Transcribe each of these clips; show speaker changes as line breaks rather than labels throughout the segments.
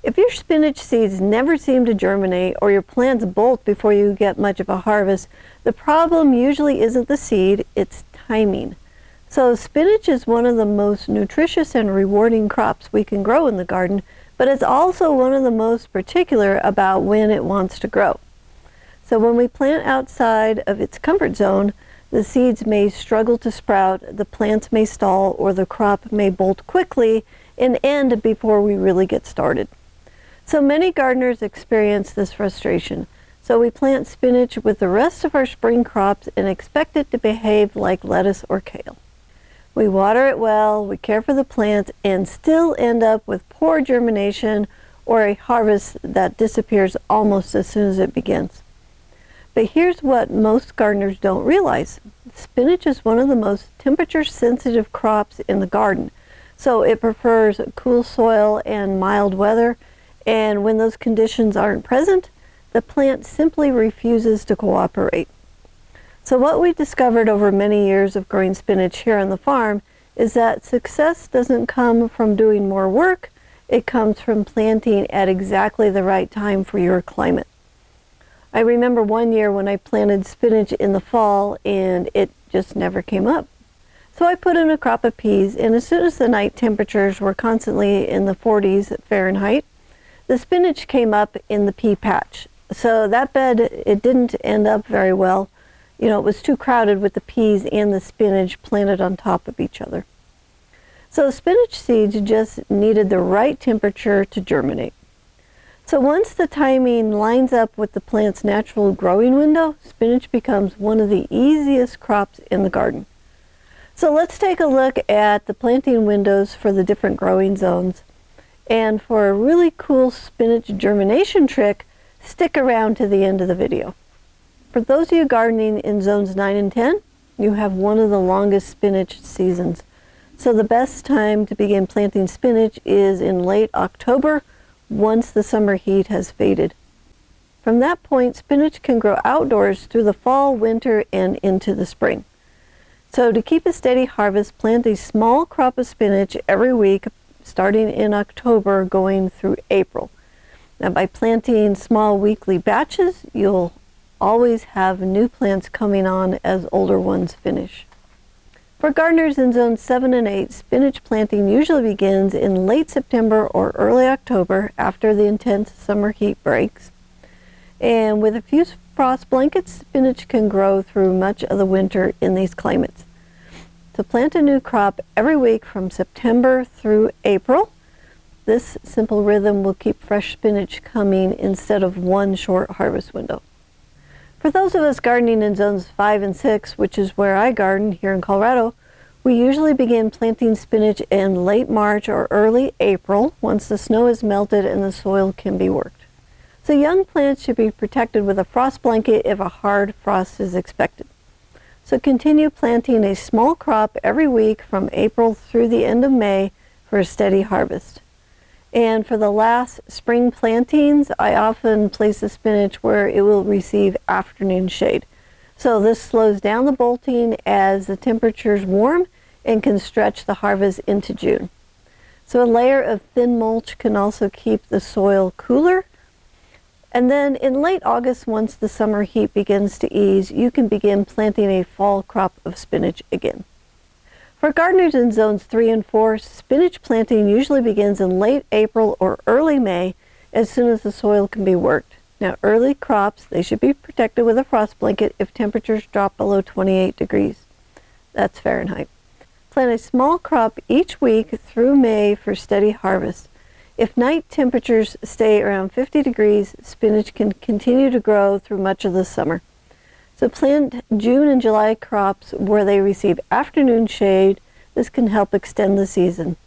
If your spinach seeds never seem to germinate or your plants bolt before you get much of a harvest, the problem usually isn't the seed, it's timing. So spinach is one of the most nutritious and rewarding crops we can grow in the garden, but it's also one of the most particular about when it wants to grow. So when we plant outside of its comfort zone, the seeds may struggle to sprout, the plants may stall, or the crop may bolt quickly and end before we really get started. So many gardeners experience this frustration. So we plant spinach with the rest of our spring crops and expect it to behave like lettuce or kale. We water it well, we care for the plants, and still end up with poor germination or a harvest that disappears almost as soon as it begins. But here's what most gardeners don't realize. Spinach is one of the most temperature-sensitive crops in the garden. So it prefers cool soil and mild weather, and when those conditions aren't present, the plant simply refuses to cooperate. So what we discovered over many years of growing spinach here on the farm is that success doesn't come from doing more work, it comes from planting at exactly the right time for your climate. I remember one year when I planted spinach in the fall and it just never came up. So I put in a crop of peas, and as soon as the night temperatures were constantly in the 40s Fahrenheit, the spinach came up in the pea patch. So that bed, it didn't end up very well. You know, it was too crowded with the peas and the spinach planted on top of each other. So spinach seeds just needed the right temperature to germinate. So once the timing lines up with the plant's natural growing window, spinach becomes one of the easiest crops in the garden. So let's take a look at the planting windows for the different growing zones. And for a really cool spinach germination trick, stick around to the end of the video. For those of you gardening in zones 9 and 10, you have one of the longest spinach seasons. So the best time to begin planting spinach is in late October, once the summer heat has faded. From that point, spinach can grow outdoors through the fall, winter, and into the spring. So to keep a steady harvest, plant a small crop of spinach every week, starting in October going through April. Now by planting small weekly batches, you'll always have new plants coming on as older ones finish. For gardeners in zones 7 and 8, spinach planting usually begins in late September or early October after the intense summer heat breaks. And with a few frost blankets, spinach can grow through much of the winter in these climates. To plant a new crop every week from September through April, this simple rhythm will keep fresh spinach coming instead of one short harvest window. For those of us gardening in zones 5 and 6, which is where I garden here in Colorado, we usually begin planting spinach in late March or early April once the snow is melted and the soil can be worked. So young plants should be protected with a frost blanket if a hard frost is expected. So continue planting a small crop every week from April through the end of May for a steady harvest. And for the last spring plantings, I often place the spinach where it will receive afternoon shade. So this slows down the bolting as the temperatures warm and can stretch the harvest into June. So a layer of thin mulch can also keep the soil cooler. And then in late August, once the summer heat begins to ease, you can begin planting a fall crop of spinach again. For gardeners in zones 3 and 4, spinach planting usually begins in late April or early May as soon as the soil can be worked. Now early crops, they should be protected with a frost blanket if temperatures drop below 28 degrees. That's Fahrenheit. Plant a small crop each week through May for steady harvest. If night temperatures stay around 50 degrees, spinach can continue to grow through much of the summer. So plant June and July crops where they receive afternoon shade. This can help extend the season.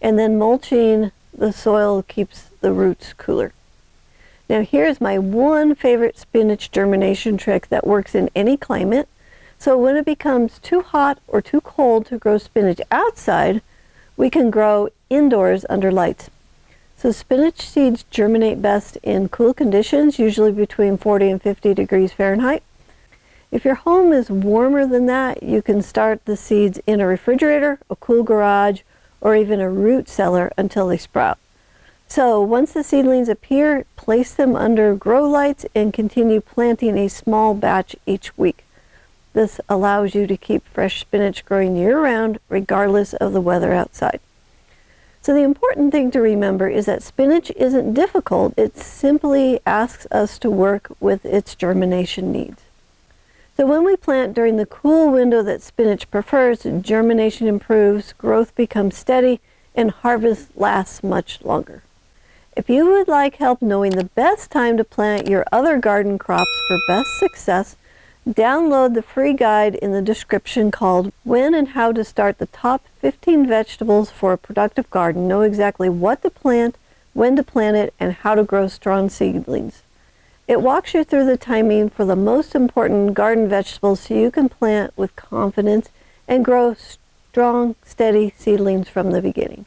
And then mulching the soil keeps the roots cooler. Now here's my one favorite spinach germination trick that works in any climate. So when it becomes too hot or too cold to grow spinach outside, we can grow indoors under lights. So spinach seeds germinate best in cool conditions, usually between 40 and 50 degrees Fahrenheit. If your home is warmer than that, you can start the seeds in a refrigerator, a cool garage, or even a root cellar until they sprout. So once the seedlings appear, place them under grow lights and continue planting a small batch each week. This allows you to keep fresh spinach growing year-round, regardless of the weather outside. So the important thing to remember is that spinach isn't difficult. It simply asks us to work with its germination needs. So when we plant during the cool window that spinach prefers, germination improves, growth becomes steady, and harvest lasts much longer. If you would like help knowing the best time to plant your other garden crops for best success, download the free guide in the description called When and How to Start the Top 15 Vegetables for a Productive Garden. Know exactly what to plant, when to plant it, and how to grow strong seedlings. It walks you through the timing for the most important garden vegetables so you can plant with confidence and grow strong, steady seedlings from the beginning.